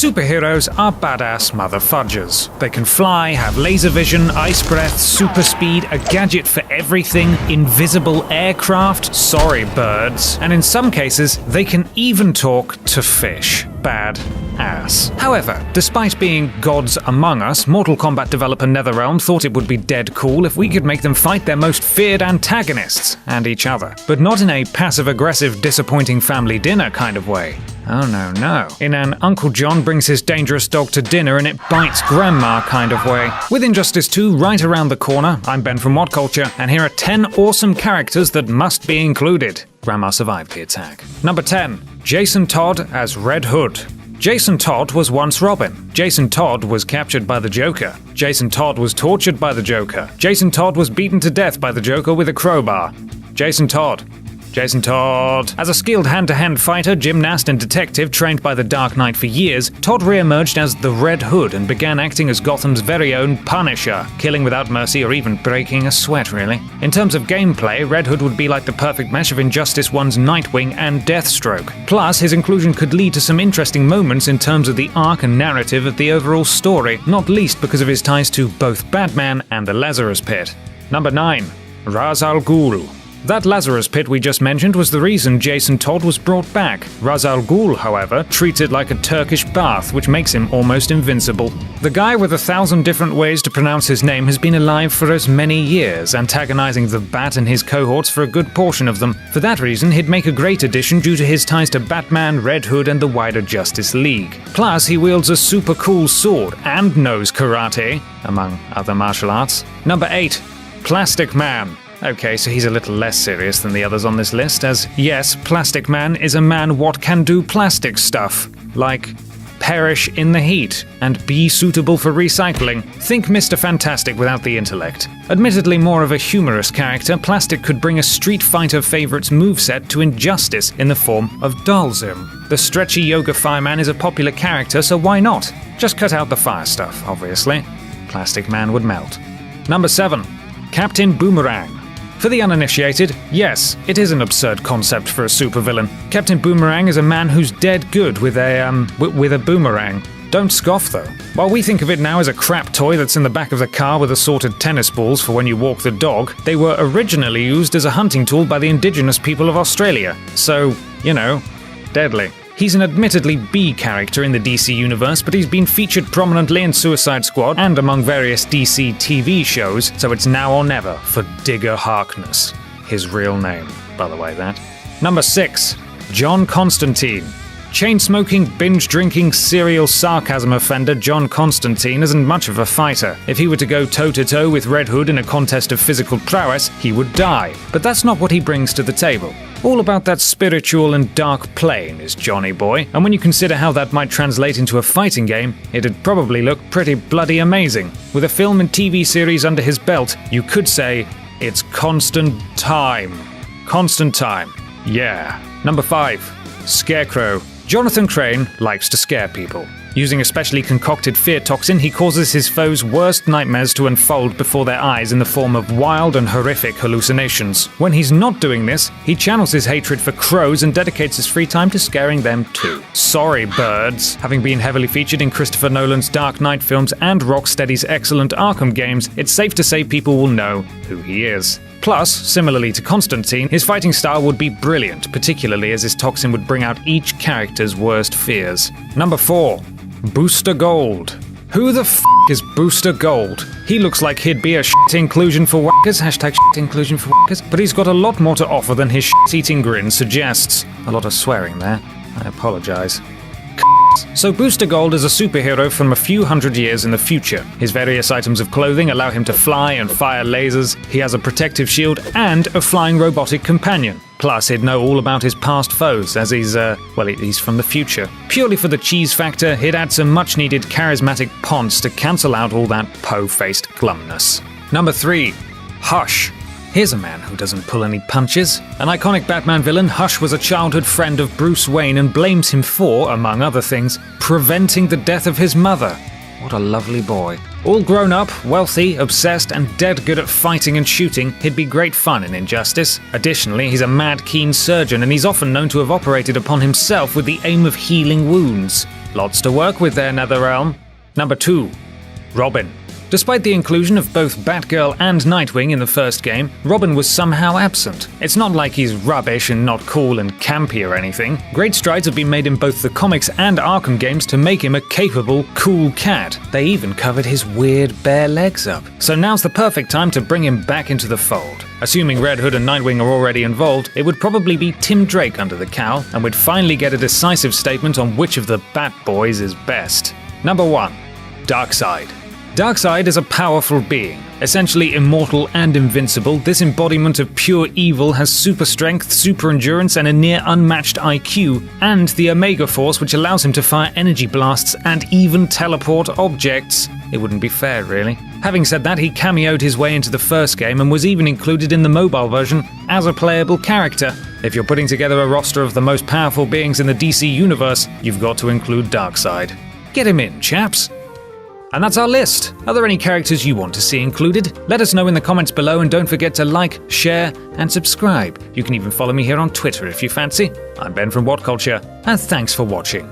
Superheroes are badass motherfudgers. They can fly, have laser vision, ice breath, super speed, a gadget for everything, invisible aircraft, sorry birds, and in some cases, they can even talk to fish. Bad ass. However, despite being gods among us, Mortal Kombat developer NetherRealm thought it would be dead cool if we could make them fight their most feared antagonists, and each other. But not in a passive-aggressive, disappointing family dinner kind of way. Oh no. In an Uncle John brings his dangerous dog to dinner and it bites grandma kind of way. With Injustice 2 right around the corner, I'm Ben from What Culture, and here are 10 awesome characters that must be included. Grandma survived the attack. Number 10. Jason Todd as Red Hood. Jason Todd was once Robin. Jason Todd was captured by the Joker. Jason Todd was tortured by the Joker. Jason Todd was beaten to death by the Joker with a crowbar. Jason Todd. As a skilled hand-to-hand fighter, gymnast, and detective trained by the Dark Knight for years, Todd re-emerged as the Red Hood and began acting as Gotham's very own Punisher, killing without mercy or even breaking a sweat, really. In terms of gameplay, Red Hood would be like the perfect mesh of Injustice 1's Nightwing and Deathstroke. Plus, his inclusion could lead to some interesting moments in terms of the arc and narrative of the overall story, not least because of his ties to both Batman and the Lazarus Pit. Number 9. Ra's al Ghul. That Lazarus Pit we just mentioned was the reason Jason Todd was brought back. Ra's al Ghul, however, treats it like a Turkish bath, which makes him almost invincible. The guy with 1,000 different ways to pronounce his name has been alive for as many years, antagonizing the Bat and his cohorts for a good portion of them. For that reason, he'd make a great addition due to his ties to Batman, Red Hood, and the wider Justice League. Plus, he wields a super cool sword and knows karate, among other martial arts. Number 8. Plastic Man. Okay, so he's a little less serious than the others on this list, as yes, Plastic Man is a man what can do plastic stuff, like perish in the heat and be suitable for recycling. Think Mr. Fantastic without the intellect. Admittedly more of a humorous character, Plastic could bring a Street Fighter favorites moveset to Injustice in the form of Dalzim. The stretchy yoga fireman is a popular character, so why not? Just cut out the fire stuff, obviously. Plastic Man would melt. Number 7. Captain Boomerang. For the uninitiated, yes, it is an absurd concept for a supervillain. Captain Boomerang is a man who's dead good with a boomerang. Don't scoff though. While we think of it now as a crap toy that's in the back of the car with assorted tennis balls for when you walk the dog, they were originally used as a hunting tool by the indigenous people of Australia. So, deadly. He's an admittedly B character in the DC universe, but he's been featured prominently in Suicide Squad and among various DC TV shows, so it's now or never for Digger Harkness. His real name, by the way, that. Number 6. John Constantine. Chain-smoking, binge-drinking, serial sarcasm offender John Constantine isn't much of a fighter. If he were to go toe-to-toe with Red Hood in a contest of physical prowess, he would die. But that's not what he brings to the table. All about that spiritual and dark plane is Johnny Boy, and when you consider how that might translate into a fighting game, it'd probably look pretty bloody amazing. With a film and TV series under his belt, you could say, it's constant time. Constant time. Yeah. Number 5. Scarecrow. Jonathan Crane likes to scare people. Using a specially concocted fear toxin, he causes his foes' worst nightmares to unfold before their eyes in the form of wild and horrific hallucinations. When he's not doing this, he channels his hatred for crows and dedicates his free time to scaring them too. Sorry, birds. Having been heavily featured in Christopher Nolan's Dark Knight films and Rocksteady's excellent Arkham games, it's safe to say people will know who he is. Plus, similarly to Constantine, his fighting style would be brilliant, particularly as his toxin would bring out each character's worst fears. Number 4. Booster Gold. Who the f*** is Booster Gold? He looks like he'd be a shit inclusion for wackers, hashtag shit inclusion for wackers, but he's got a lot more to offer than his shit-eating grin suggests. A lot of swearing there. I apologize. So Booster Gold is a superhero from a few hundred years in the future. His various items of clothing allow him to fly and fire lasers. He has a protective shield and a flying robotic companion. Plus, he'd know all about his past foes, as he's from the future. Purely for the cheese factor, he'd add some much-needed charismatic ponce to cancel out all that po-faced glumness. Number 3. Hush. Here's a man who doesn't pull any punches. An iconic Batman villain, Hush was a childhood friend of Bruce Wayne and blames him for, among other things, preventing the death of his mother. What a lovely boy. All grown up, wealthy, obsessed, and dead good at fighting and shooting, he'd be great fun in Injustice. Additionally, he's a mad keen surgeon and he's often known to have operated upon himself with the aim of healing wounds. Lots to work with there, NetherRealm. Number 2. Robin. Despite the inclusion of both Batgirl and Nightwing in the first game, Robin was somehow absent. It's not like he's rubbish and not cool and campy or anything. Great strides have been made in both the comics and Arkham games to make him a capable, cool cat. They even covered his weird bare legs up. So now's the perfect time to bring him back into the fold. Assuming Red Hood and Nightwing are already involved, it would probably be Tim Drake under the cowl, and we'd finally get a decisive statement on which of the Bat Boys is best. Number 1. Darkseid. Darkseid is a powerful being. Essentially immortal and invincible, this embodiment of pure evil has super strength, super endurance, and a near unmatched IQ, and the Omega Force, which allows him to fire energy blasts and even teleport objects. It wouldn't be fair, really. Having said that, he cameoed his way into the first game and was even included in the mobile version as a playable character. If you're putting together a roster of the most powerful beings in the DC universe, you've got to include Darkseid. Get him in, chaps! And that's our list. Are there any characters you want to see included? Let us know in the comments below, and don't forget to like, share, and subscribe. You can even follow me here on Twitter if you fancy. I'm Ben from What Culture, and thanks for watching.